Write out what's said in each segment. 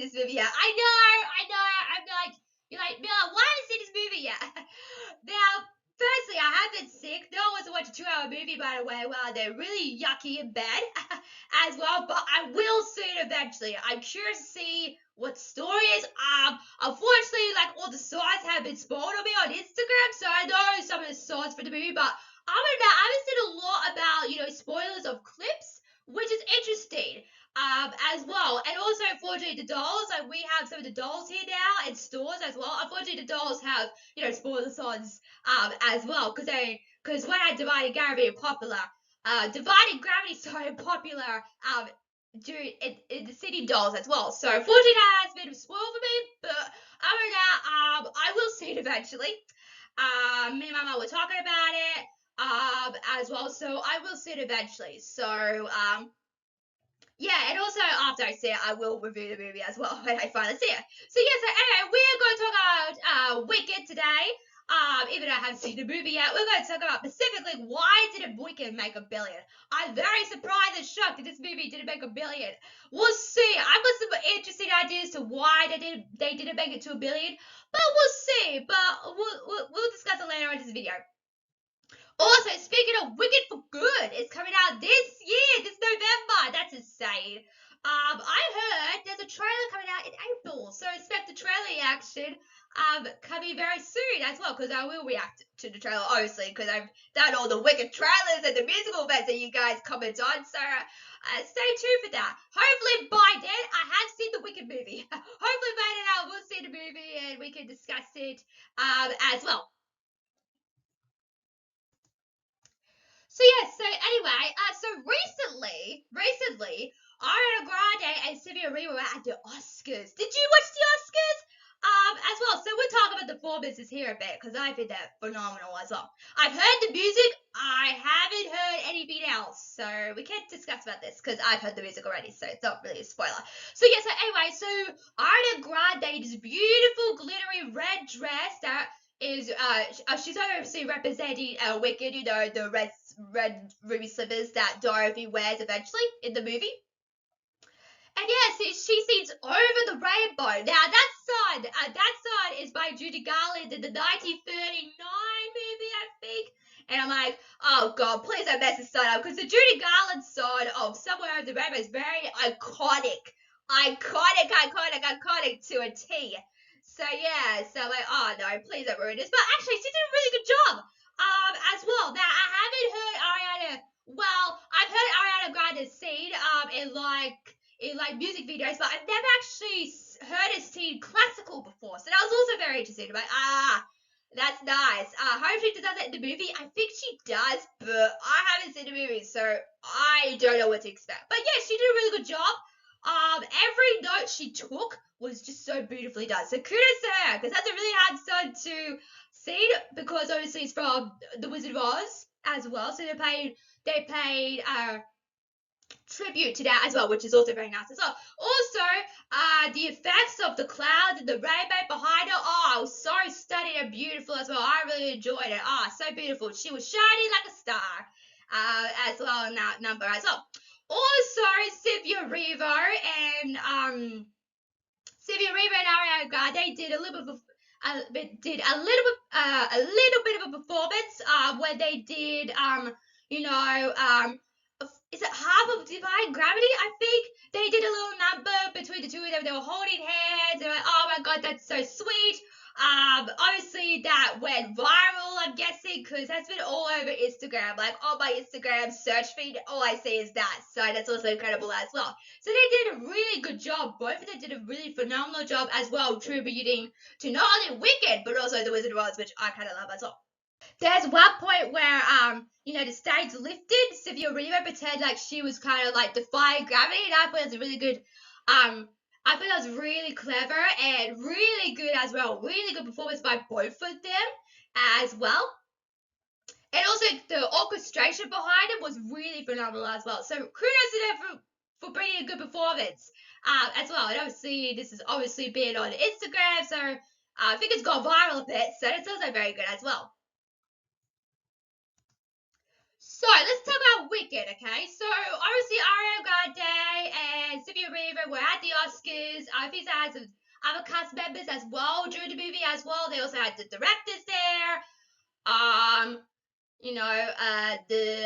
seen this movie yet. I know. I'm like, you're like, Mila, why haven't you seen this movie yet? Now, firstly, I have been sick. No one wants to watch a 2-hour movie, by the way. Well, they're really yucky and bad as well, but I will see it eventually. I'm curious to see what the story is. Unfortunately, like, all the sites have been spoiled on me on Instagram, so I know some of the sites for the movie, but other than that, I haven't seen a lot about, spoilers of clips, which is interesting as well. And also, unfortunately, the dolls, like, we have some of the dolls here now in stores as well. Unfortunately, the dolls have, spoiler signs as well, because when I Divided Gravity popular, Divided Gravity started popular during in the city dolls as well. So unfortunately, that has been spoiled for me, but other than that, I will see it eventually. Me and my mom were talking about it as well, so I will see it eventually. So yeah, and also after I see it, I will review the movie as well when I finally see it. So yeah, so anyway, we're going to talk about Wicked today. Even though I haven't seen the movie yet, we're going to talk about specifically why didn't Wicked make $1 billion. I'm very surprised and shocked that this movie didn't make $1 billion. We'll see. I've got some interesting ideas to why they didn't make it to $1 billion, but we'll see. But we'll discuss it later in this video. Also, speaking of Wicked for Good, it's coming out this year, this November. That's insane. I heard there's a trailer coming out in April, so expect the trailer reaction coming very soon as well, because I will react to the trailer, obviously, because I've done all the Wicked trailers and the musical events that you guys comment on, so stay tuned for that. Hopefully by then, I have seen the Wicked movie. Hopefully by then I will see the movie and we can discuss it as well. So yeah, so anyway, so recently, Ariana Grande and Sylvia Reba were at the Oscars. Did you watch the Oscars? As well. So we'll talk about the performances here a bit because I think they're phenomenal as well. I've heard the music. I haven't heard anything else, so we can't discuss about this because I've heard the music already, so it's not really a spoiler. So yeah, so anyway, so Ariana Grande, this beautiful glittery red dress that is she's obviously representing Wicked, the red ruby slippers that Dorothy wears eventually in the movie. And yes, she sings Over the Rainbow. Now that song is by Judy Garland in the 1939 movie, I think. And I'm like, oh god, please don't mess this song up, because the Judy Garland song of Somewhere Over the Rainbow is very iconic to a T. So yeah, so like, oh no, please don't ruin this. But actually, she did a really good job as well. Now I haven't heard Ariana. Well, I've heard Ariana Grande sing in music videos, but I've never actually heard her sing classical before. So that was also very interesting. I'm like, that's nice. Hopefully she does it in the movie. I think she does, but I haven't seen the movie, so I don't know what to expect. But yeah, she did a really good job. Every note she took was just so beautifully done. So kudos to her, because that's a really hard song to sing, because obviously it's from The Wizard of Oz as well. So they paid tribute to that as well, which is also very nice as well. Also, the effects of the clouds and the rainbow behind her, so stunning and beautiful as well. I really enjoyed it. So beautiful. She was shining like a star as well in that number as well. Also, Sylvia Reba and Ariana Grande did a little bit of a performance where they did is it half of Divine Gravity? I think they did a little number between the two of them. They were holding hands. They were like, oh my god, that's so sweet. Obviously that went viral, I'm guessing, because that's been all over Instagram. Like on my Instagram search feed, all I see is that. So that's also incredible as well. So they did a really good job. Both of them did a really phenomenal job as well, tributing to not only Wicked, but also The Wizard of Oz, which I kind of love as well. There's one point where the stage lifted. Sylvia Reba pretended like she was kind of like defying gravity, and I thought it was really good. I thought that was really clever and really good as well. Really good performance by both of them as well. And also the orchestration behind it was really phenomenal as well. So kudos to them for bringing a good performance as well. And obviously this has obviously been on Instagram, so I think it's gone viral a bit. So it's also very good as well. So let's talk about Wicked, okay? So obviously Ariana Grande and Sylvia Riva were at the Oscars. I think they had some other cast members as well during the movie as well. They also had the directors there. You know, they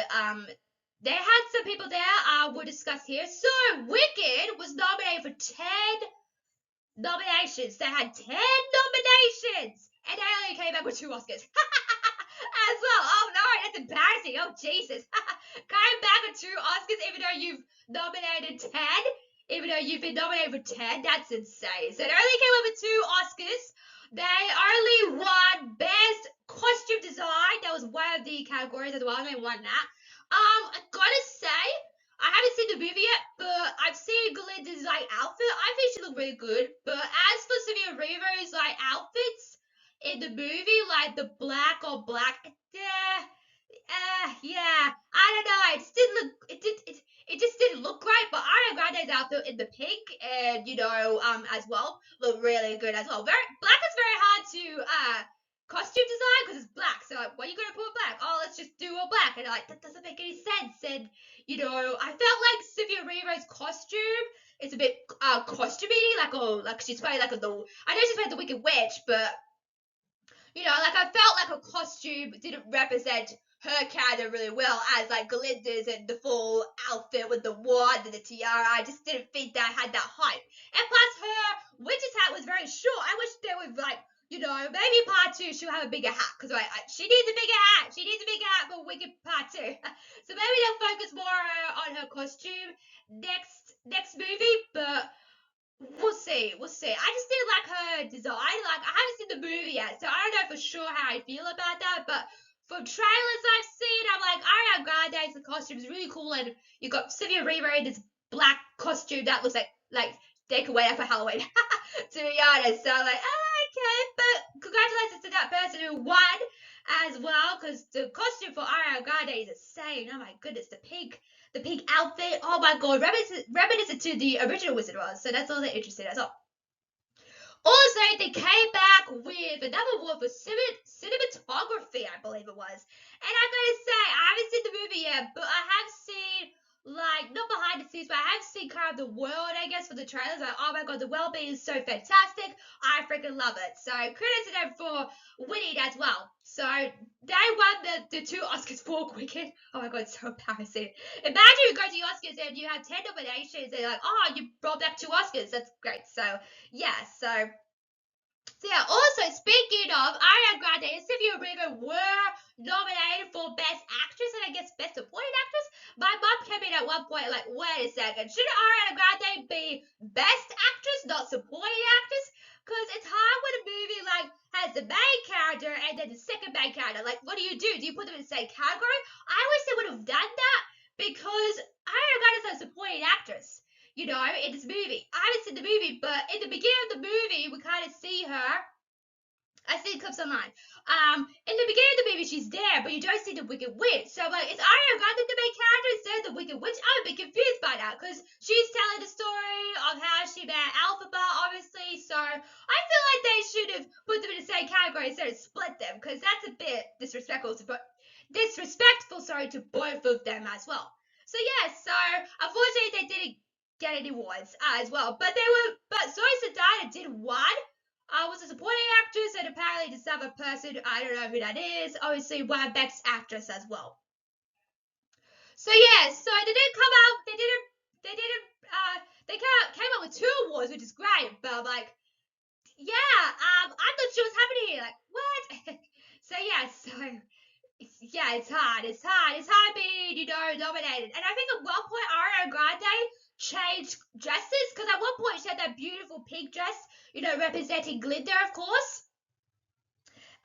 had some people there. We'll discuss here. So Wicked was nominated for 10 nominations. They had 10 nominations, and they only came back with 2 Oscars. As well. Oh no, that's embarrassing. Oh Jesus. Coming back with 2 Oscars even though you've nominated 10. Even though you've been nominated for 10, that's insane. So they only came up with 2 Oscars. They only won Best Costume Design. That was one of the categories as well. They won that. I gotta say, I haven't seen the movie yet, but I've seen Glinda's like outfit. I think she looked really good. But as for Sylvia Riva's like outfits in the movie, like the black or black, yeah, I don't know. It just didn't look. It just didn't look right. But Ariana Grande's outfit in the pink and as well looked really good as well. Very black is very hard to costume design because it's black. So like, what are you gonna put black? Oh, let's just do all black. And like that doesn't make any sense. And I felt like Sylvia Riva's costume. It's a bit costumey, like she's playing like I know she's playing the Wicked Witch, but like I felt like her costume didn't represent her character really well as like Glinda's and the full outfit with the wand and the tiara. I just didn't think that had that hype. And plus her witch's hat was very short. I wish they would like, maybe part 2 she'll have a bigger hat because she needs a bigger hat. She needs a bigger hat for Wicked part 2. So maybe they'll focus more on her costume next movie, but we'll see. I just didn't like her design. Like I haven't seen the movie yet, so I don't know for sure how I feel about that. But from trailers I've seen, I'm like, Ariana Grande's the costume is really cool, and you got Sylvia Riva in this black costume that looks like they could wear that for Halloween. To be honest, so I'm like, okay, but congratulations to that person who won as well, because the costume for Ariana Grande is insane. Oh my goodness, the pink outfit. Oh my god, reminiscent to the original Wizard of Oz. So that's also interesting as well. Also, they came back with another award for cinematography, I believe it was. And I'm gonna say, I haven't seen the movie yet, but I have seen not behind the scenes, but I have seen kind of the world, I guess, for the trailers. Like, oh my god, the world being so fantastic. I freaking love it. So credit to them for winning as well. So they won the 2 Oscars for Wicked. Oh my god, it's so embarrassing. Imagine you go to the Oscars and you have 10 nominations and like, oh, you brought back 2 Oscars. That's great. So yeah, so yeah, also speaking of, Ariana Grande and Sylvia Riva were nominated for Best Actress and I guess Best Supporting Actress. My mom came in at one point like, wait a second, shouldn't Ariana Grande be Best Actress, not Supporting Actress? Because it's hard when a movie like has the main character and then the second main character. Like, what do? Do you put them in the same category? I wish they would have done that because Ariana Grande is a supporting actress. In this movie. I haven't seen the movie, but in the beginning of the movie, we kind of see her. I see clips online. In the beginning of the movie, she's there, but you don't see the Wicked Witch. So, like, is Ariana Grande the main character instead of the Wicked Witch? I'm a bit confused by that, because she's telling the story of how she met Elphaba, obviously. So, I feel like they should have put them in the same category instead of split them, because that's a bit disrespectful to both of them as well. So, yeah, so, unfortunately, they didn't get any awards as well. But Zoe Saldana did one. Was a supporting actress, and apparently this other person, I don't know who that is, obviously won Best Actress as well. So yeah, so they didn't come out, they came out with 2 awards, which is great, but I'm like, yeah, I'm not sure what's happening here, like, what? So yeah, it's hard being, nominated. And I think at one point Ariana Grande changed dresses, because at one point she had that beautiful pink dress, representing Glinda, of course,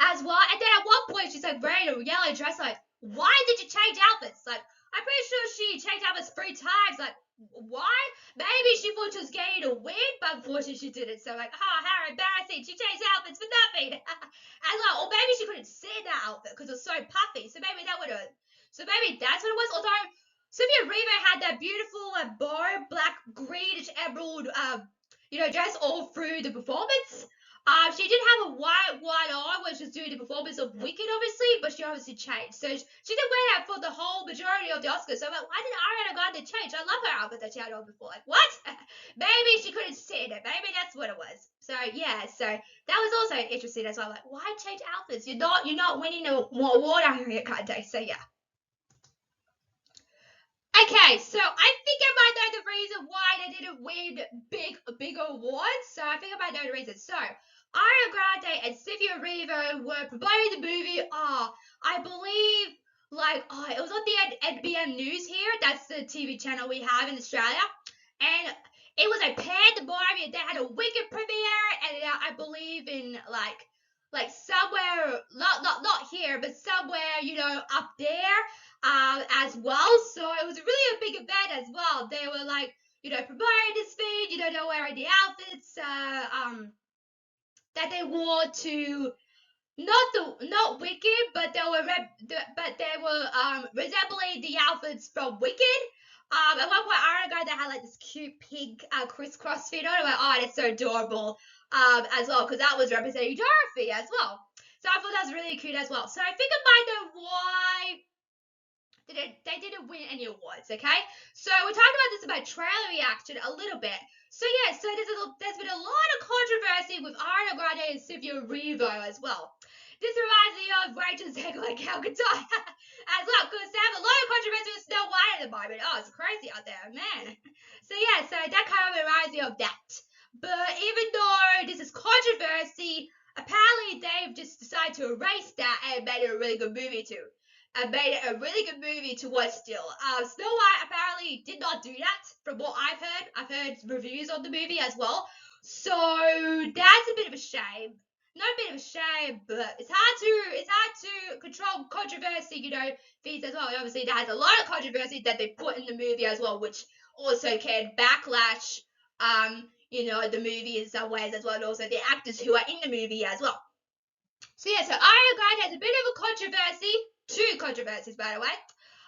as well. And then at one point she's like wearing a yellow dress. Like, why did you change outfits? Like, I'm pretty sure she changed outfits 3 times. Like, why? Maybe she thought she was getting a win, but unfortunately she didn't. So like, how embarrassing. She changed outfits for nothing. As well, or maybe she couldn't see that outfit because it was so puffy. So maybe that's what it was. Although Sylvia Riva had that beautiful bow, black, greenish emerald, dress all through the performance. She did have a white eye when she was doing the performance of Wicked, obviously, but she obviously changed. So she did wear that for the whole majority of the Oscars. So I'm like, why did Ariana Grande change? I love her outfit that she had on before. Like, what? Maybe she couldn't stand it. Maybe that's what it was. So yeah, so that was also interesting as well. Like, why change outfits? You're not winning an award, Ariana Grande. So yeah. Okay, so I think I might know the reason why they didn't win big awards. So I think I might know the reason. So Ariana Grande and Cynthia Erivo were promoting the movie. I believe it was on the NBN News here. That's the TV channel we have in Australia, and it was a pandemonium. They had a Wicked premiere, and I believe in like somewhere not here, but somewhere up there as well. So it was really a big event as well. They were like, promoting this thing, they were wearing the outfits that they wore to not Wicked, but they were resembling the outfits from Wicked. At one point, Ariana Grande had like this cute pink crisscross fit on. I'm like, oh, that's so adorable. As well, because that was representing Dorothy as well. So I thought that was really cute as well. So I think I might know why they didn't win any awards, okay? So we talked about this about trailer reaction a little bit. So yeah, so there's been a lot of controversy with Ariana Grande and Cynthia Erivo as well. This reminds me of Rachel Zegler and Gal Gadot as well, because they have a lot of controversy with Snow White at the moment. Oh, it's crazy out there, man. So yeah, so that kind of reminds me of that. But even though this is controversy, apparently they've just decided to erase that and made it a really good movie too. And made it a really good movie to watch still. Snow White apparently did not do that, from what I've heard. I've heard reviews of the movie as well. So that's a bit of a shame. Not a bit of a shame, but it's hard to control controversy, things as well. Obviously, there has a lot of controversy that they put in the movie as well, which also can backlash, the movie in some ways as well, and also the actors who are in the movie as well. So yeah, so Ariana Grande has a bit of a controversy, 2 controversies by the way,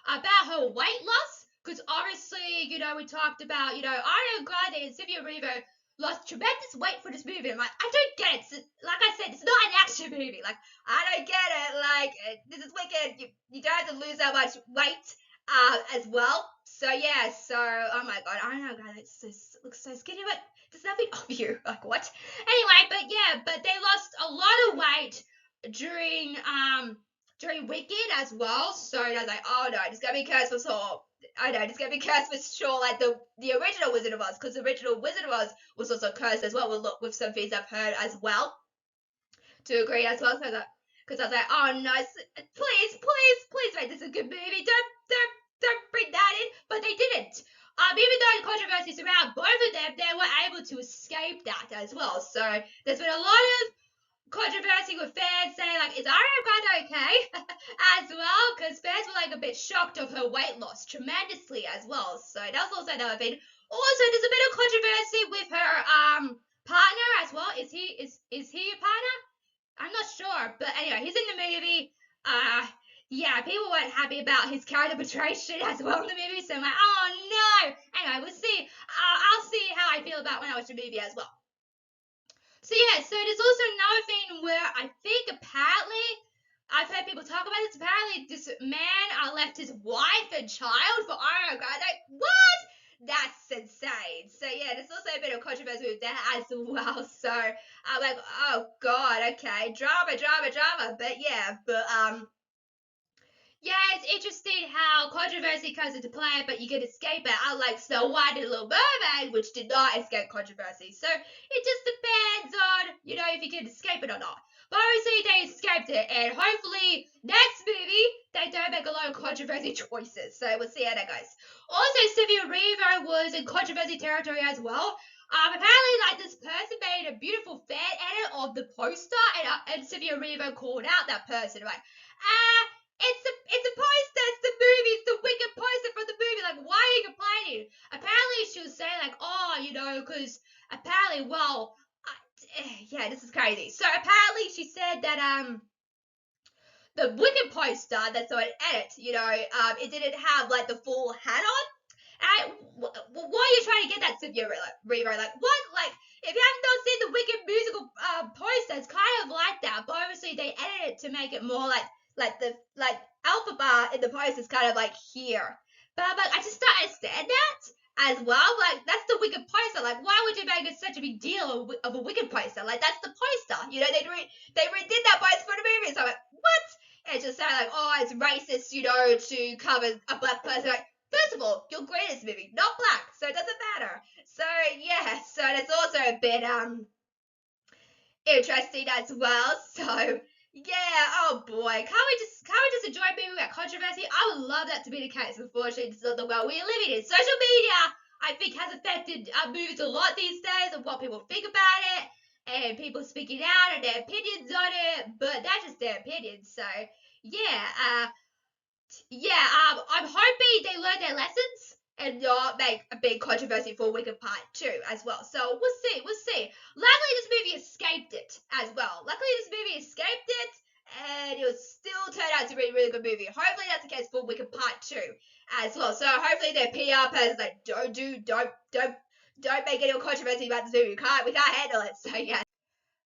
about her weight loss. Because obviously, we talked about, Ariana Grande and Cynthia Erivo lost tremendous weight for this movie. I'm like, I don't get it. Like I said, it's not an action movie. Like, I don't get it. Like, this is Wicked. You don't have to lose that much weight as well. So yeah, so oh my god, Ariana Grande looks so skinny, but there's nothing of you. Like what? Anyway, but they lost a lot of weight during Wicked as well. So I was like, oh no, it's gonna be cursed for sure. I know, it's gonna be cursed for sure, like the original Wizard of Oz, because the original Wizard of Oz was also cursed as well. With some things I've heard as well. To agree as well, so that because I was like, oh no, please make this a good movie. Don't bring that in, but they didn't. Even though the controversies around both of them, they were able to escape that as well. So there's been a lot of controversy with fans saying like, is Ariana Grande okay? as well, because fans were like a bit shocked of her weight loss tremendously as well. So that was also another thing. Also, there's a bit of controversy with her partner as well. Is he a partner? I'm not sure, but anyway, he's in the movie. Yeah, people weren't happy about his character portrayal as well in the movie, so I'm like, oh no. Anyway, we'll see. I'll see how I feel about when I watch the movie as well. So yeah, so there's also another thing where I think apparently I've heard people talk about this. Apparently, this man left his wife and child for Ariana Grande. What? That's insane. So yeah, there's also a bit of controversy with that as well. So I'm like, oh god, okay, drama. But yeah, yeah, it's interesting how controversy comes into play, but you can escape it. Unlike Snow White and Little Mermaid, which did not escape controversy. So it just depends on, if you can escape it or not. But obviously they escaped it, and hopefully next movie they don't make a lot of controversy choices. So we'll see how that goes. Also, Cynthia Erivo was in controversy territory as well. Apparently, like this person made a beautiful fan edit of the poster, and Cynthia Erivo called out that person like, it's a poster, it's the movie, it's the Wicked poster from the movie. Like, why are you complaining? Apparently, she was saying like, oh, because apparently, yeah, this is crazy. So apparently, she said that the Wicked poster that's on edit, it didn't have like the full hat on. And why are you trying to get that, Cynthia Erivo? Like, what? Like, if you haven't seen the Wicked musical poster is kind of like that, but obviously they edited it to make it more like the Elphaba in the poster is kind of like here. But I just don't understand that as well. Like that's the Wicked poster. Like why would you make it such a big deal of a Wicked poster? Like that's the poster. You know they redid that poster for the movie. So I'm like what? And it's just saying like oh it's racist, you know, to cover a black person. Like first of all, you're greatest movie, not black, so it doesn't matter. So yeah, so that's also a bit interesting as well. So yeah, oh boy, can't we just enjoy being without controversy? I would love that to be the case. Unfortunately, it's not the world we're living in. Social media, I think, has affected movies a lot these days and what people think about it, and people speaking out and their opinions on it. But that's just their opinions. So yeah, I'm hoping they learn their lessons and not make a big controversy for Wicked Part 2 as well. So we'll see. Luckily, this movie escaped it as well. And it will still turn out to be a really good movie. Hopefully, that's the case for Wicked Part 2 as well. So hopefully, their PR person like don't make any controversy about this movie. We can't handle it. So yeah.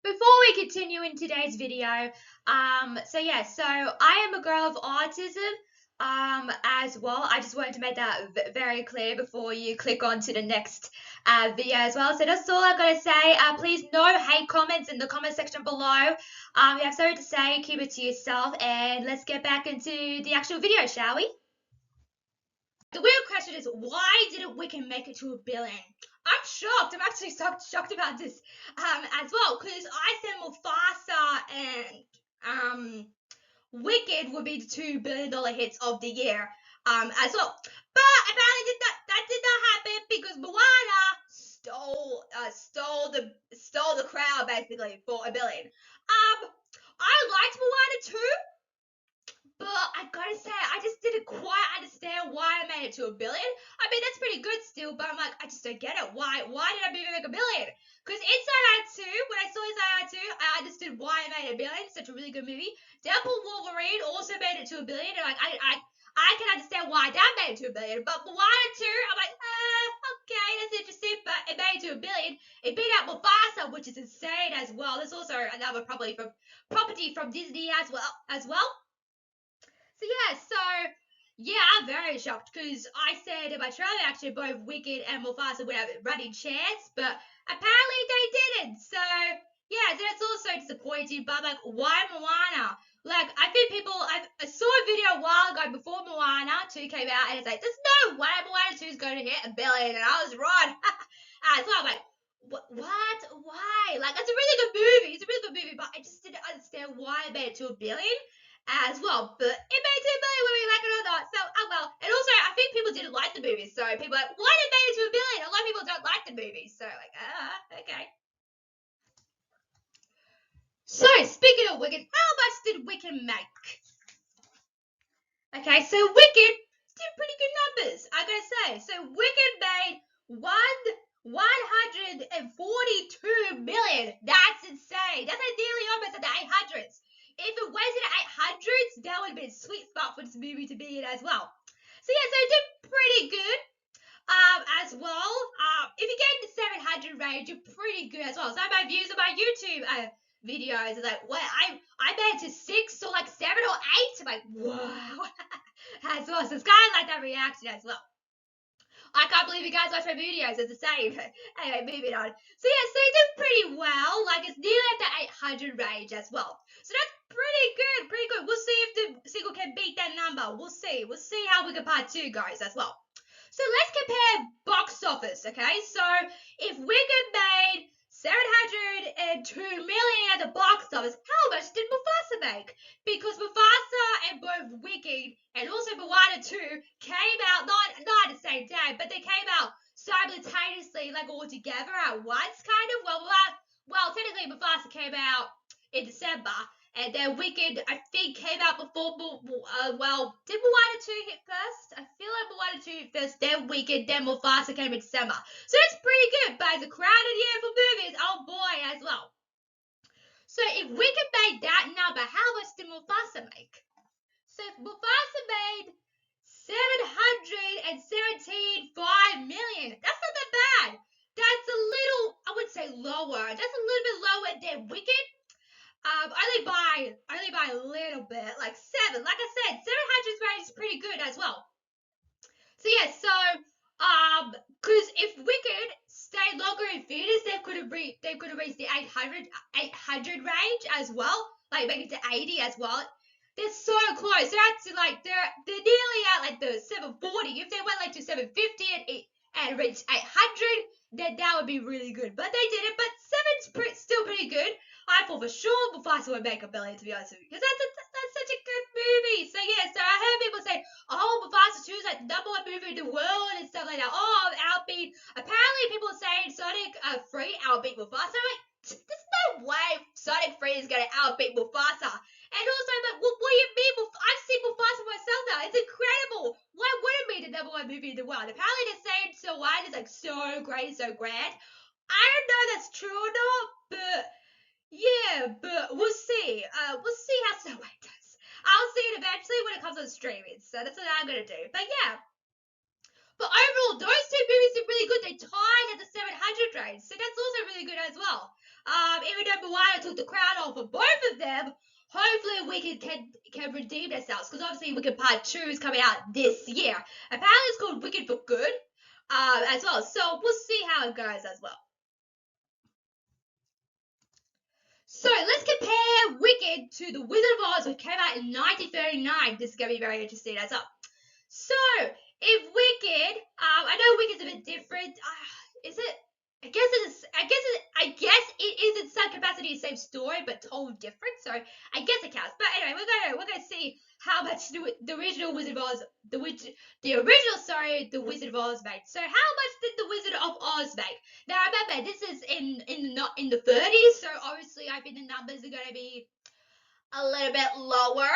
Before we continue in today's video, so I am a girl of autism, as well. I just wanted to make that very clear before you click on to the next video as well. So that's all I've got to say. Please no hate comments in the comment section below. If you have something to say, keep it to yourself, and let's get back into the actual video, shall we? The real question is, why didn't Wicked make it to 1 billion? I'm shocked. I'm actually shocked about this as well, because I said Mufasa and Wicked would be the $2 billion hits of the year as well. But apparently that did not happen because Moana stole the crowd basically for 1 billion. I liked Moana too. But I gotta say, I just didn't quite understand why I made it to 1 billion. I mean, that's pretty good still, but I'm like, I just don't get it. Why did I make 1 billion? Because Inside Out 2, when I saw Inside Out 2, I understood why I made 1 billion. Such a really good movie. Deadpool Wolverine also made it to 1 billion. And like, I can understand why that made it to 1 billion. But Moana 2, I'm like, okay, that's interesting. But it made it to 1 billion. It beat out Mufasa, which is insane as well. There's also another property from Disney as well. I'm very shocked because I said in my trailer actually both Wicked and Mufasa would have a running chance, but apparently they didn't. So that's also disappointing. But like, why Moana? Like, I think I saw a video a while ago before Moana 2 came out, and it's like, there's no way Moana 2 is going to hit 1 billion, and I was wrong. So I'm like, what? Why? Like, it's a really good movie. But I just didn't understand why it made it to 1 billion as well. But it made 2 billion whether we like it or not. So, oh well. And also, I think people didn't like the movie. So people are like, why did it make it to 1 billion? A lot of people don't like the movie. So like, okay. So speaking of Wicked, how much did Wicked make? Okay, so Wicked did pretty good numbers, I gotta say. So Wicked made 142 million. That's insane. That's like nearly almost at the 800s. If it was in the 800s, that would have been a sweet spot for this movie to be in as well. So it did pretty good as well. If you get in the 700 range, you're pretty good as well. So my views on my YouTube videos are like, well, I made it to 6 or like 7 or 8. I'm like, wow. As well. So it's kind of like that reaction as well. I can't believe you guys watch my videos. It's the same. Anyway, moving on. So it did pretty well. Like, it's nearly at the 800 range as well. So that's pretty good. We'll see if the sequel can beat that number. We'll see. We'll see how Wicked Part 2 goes as well. So let's compare box office, okay? So if Wicked made 702 million at the box office, how much did Mufasa make? Because Mufasa and both Wicked and also Moana 2 came out not at the same day, but they came out simultaneously, like all together at once, kind of. Well, technically Mufasa came out in December, and then Wicked, I think, came out before. Did Moana 2 hit first? I feel like Moana 2 hit first, then Wicked, then Mufasa came in December. So it's pretty good, but it's a crowded year for movies. Oh boy, as well. So if Wicked made that number, how much did Mufasa make? So if Mufasa made 717.5 million, that's not that bad. That's a little, I would say lower. That's a little bit but then Wicked, only by a little bit, like 7. Like I said, 700's range is pretty good as well. So yeah, because if Wicked stayed longer in theaters, they could have reached the 800 range as well, like maybe to 80 as well. They're so close. They're actually like they're nearly at like the 740. If they went like to 750 and reached 800, then that would be really good. But they didn't. But still pretty good. I thought for sure Mufasa would make $1 billion, to be honest with you, because that's such a good movie. So yeah, so I heard people say, oh, Mufasa 2 is like the #1 movie in the world and stuff like that. Oh, outbeat. Apparently, people are saying Sonic 3 outbeat Mufasa. I'm like, there's no way Sonic 3 is gonna outbeat Mufasa. And also, but what do you mean? I've seen Mufasa myself now. It's incredible. Why wouldn't it be the #1 movie in the world? Apparently, they're saying So White is like so great, so grand. I don't know if that's true or not, but yeah, but we'll see. We'll see how Snow White does. I'll see it eventually when it comes on streaming. So that's what I'm gonna do. But yeah. But overall, those two movies are really good. They tied at the 700 range, so that's also really good as well. Even though Moana took the crown off of both of them, hopefully Wicked can redeem themselves, because obviously Wicked Part 2 is coming out this year. Apparently it's called Wicked for Good as well, so we'll see how it goes as well. So let's compare Wicked to The Wizard of Oz, which came out in 1939. This is going to be very interesting as well. So, if Wicked, I know Wicked's a bit different. Is it? I guess it is in some capacity the same story, but told different. So I guess it counts. But anyway, we're gonna see how much the original Wizard of Oz, the Wizard of Oz made. So how much did the Wizard of Oz make? Now remember, this is not in the 30s, so obviously I think the numbers are gonna be a little bit lower.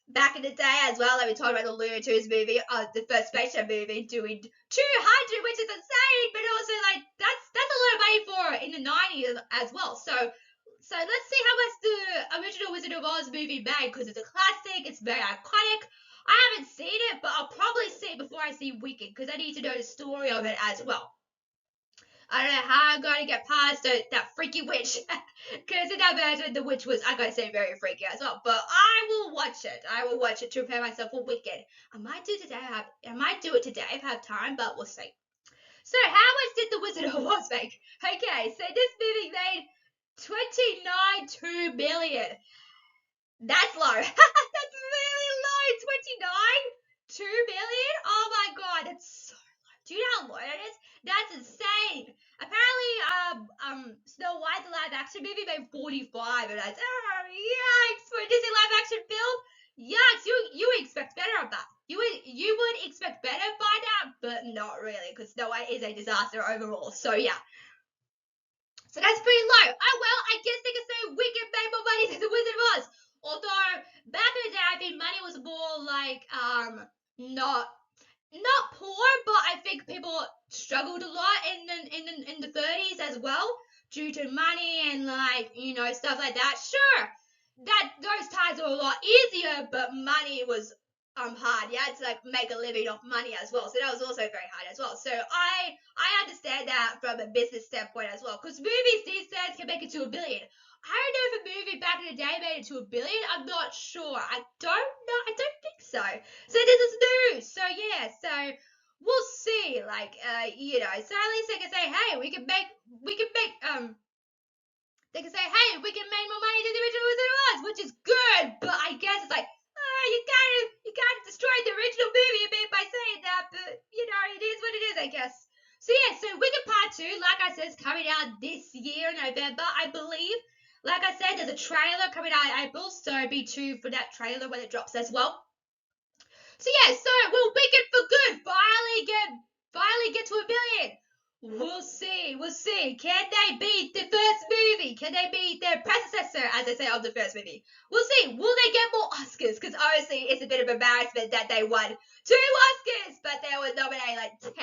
Back in the day as well, like we talked about the Looney Tunes movie, the first Space Jam movie, doing 200, which is insane, but also like that's a lot of money for in the 90s as well. So let's see how much the original Wizard of Oz movie made, because it's a classic, it's very iconic. I haven't seen it, but I'll probably see it before I see Wicked, because I need to know the story of it as well. I don't know how I'm going to get past that freaky witch. Because in that version, the witch was, I gotta say, very freaky as well. But I will watch it. I will watch it to prepare myself for Wicked. I might do it today if I have time, but we'll see. So how much did The Wizard of Oz make? Okay, so this movie made 29.2 million. That's low. That's really low. 29.2 million? Oh my god, that's so low. Do you know how low that is? That's insane. Apparently, Snow White, the live action movie, made 45, and that's yikes for a Disney live action film. Yikes, you would expect better of that. You would expect better by that, but not really, because Snow White is a disaster overall. So yeah. So that's pretty low. Oh well, I guess they could say Wicked made more money than The Wizard of Oz. Although back in the day, I think money was more like not poor, but I think people struggled a lot in the 30s as well, due to money and like stuff like that. Sure, that those times were a lot easier, but money was hard. You had to like make a living off money as well, so that was also very hard as well. So I understand that from a business standpoint as well, because movies these days can make it to $1 billion. I don't know if a movie back in the day made it to $1 billion. I'm not sure. I don't know. I don't think so. So this is new. So yeah. So we'll see. Like So at least they can say, hey, we can make. They can say, hey, we can make more money than the original Wizard of Oz, which is good. But I guess it's like, you kind of destroyed the original movie a bit by saying that. But it is what it is, I guess. So yeah. So Wicked Part 2, like I said, is coming out this year, November, I believe. Like I said, there's a trailer coming out in April, so be tuned for that trailer when it drops as well. So yeah, will Wicked for Good finally get to $1 billion? We'll see. Can they beat the first movie? Can they beat their predecessor, as they say, of the first movie? We'll see. Will they get more Oscars? Because obviously it's a bit of embarrassment that they won 2 Oscars, but they were nominated like 10.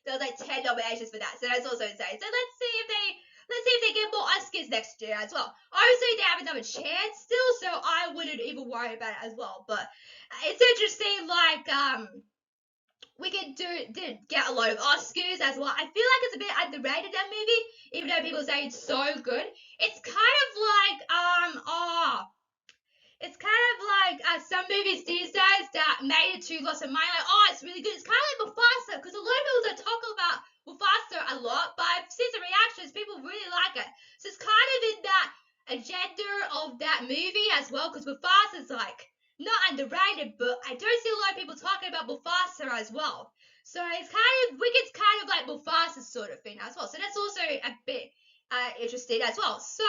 There was like 10 nominations for that, so that's also insane. So let's see if they get more Oscars next year as well. Obviously, they have another chance still, so I wouldn't even worry about it as well. But it's interesting, like, Wicked did get a lot of Oscars as well. I feel like it's a bit underrated, that movie, even though people say it's so good. It's kind of it's kind of like some movies these days that made it to lots of money. Like, oh, it's really good. It's kind of like Mufasa, because a lot of people are talking about Mufasa a lot, but I've seen some reactions. People really like it. So it's kind of in that agenda of that movie as well, because Mufasa's like not underrated, but I don't see a lot of people talking about Mufasa as well. So it's kind of Wicked's kind of like Mufasa sort of thing as well. So that's also a bit interesting as well. So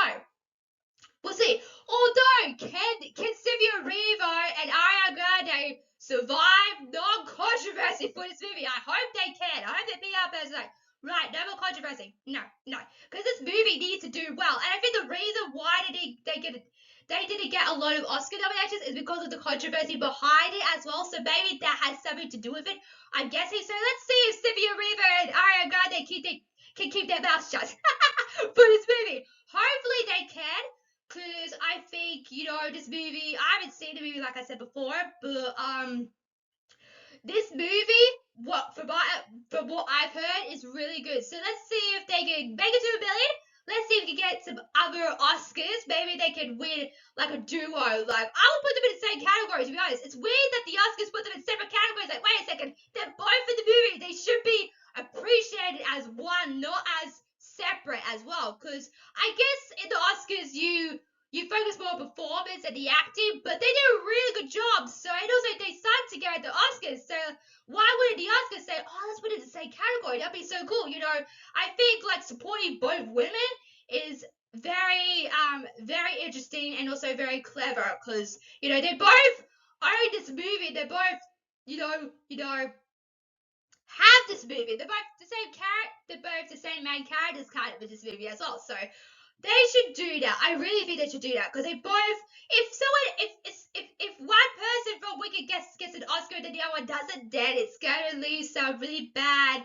we'll see. Although, can Sylvia Revo and Ariana Grande survive non-controversy for this movie? I hope they can. I hope that PR person's like, right, no more controversy. No. Because this movie needs to do well. And I think the reason why they didn't get a lot of Oscar nominations is because of the controversy behind it as well. So maybe that has something to do with it. I'm guessing. So let's see if Sylvia Revo and Ariana Grande can keep their mouths shut for this movie. Hopefully they can. Because I think, this movie, I haven't seen the movie like I said before, but this movie, from what I've heard, is really good. So let's see if they can make it to $1 billion. Let's see if we can get some other Oscars. Maybe they can win like a duo. Like, I would put them in the same category, to be honest. It's weird that the Oscars put them in separate categories. Like, wait a second, they're both in the movie. They should be appreciated as one, not as separate as well. Because I guess in the Oscars, you focus more on performance and the acting, but they did a really good job. So, and also they signed together at the Oscars. So why wouldn't the Oscars say, oh, let's put it in the same category? That'd be so cool. I think like supporting both women is very interesting and also very clever, because they both own this movie. They both have this movie. They're both the same character. They're both the same main characters kind of in this movie as well. So they should do that. I really think they should do that, because they both. If one person from Wicked gets an Oscar and the other one doesn't, then it's gonna leave some really bad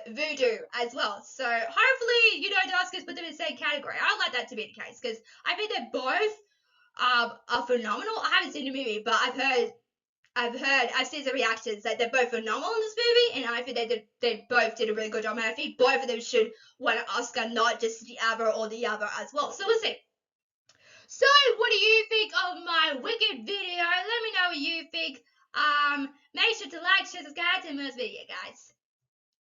voodoo as well. So hopefully, the Oscars put them in the same category. I'd like that to be the case, because I think they're both are phenomenal. I haven't seen the movie, but I've seen the reactions that they're both phenomenal in this movie, and I think they both did a really good job, and I think both of them should win an Oscar, not just the other or the other as well. So we'll see. So what do you think of my Wicked video? Let me know what you think. Make sure to like, share, subscribe to this video.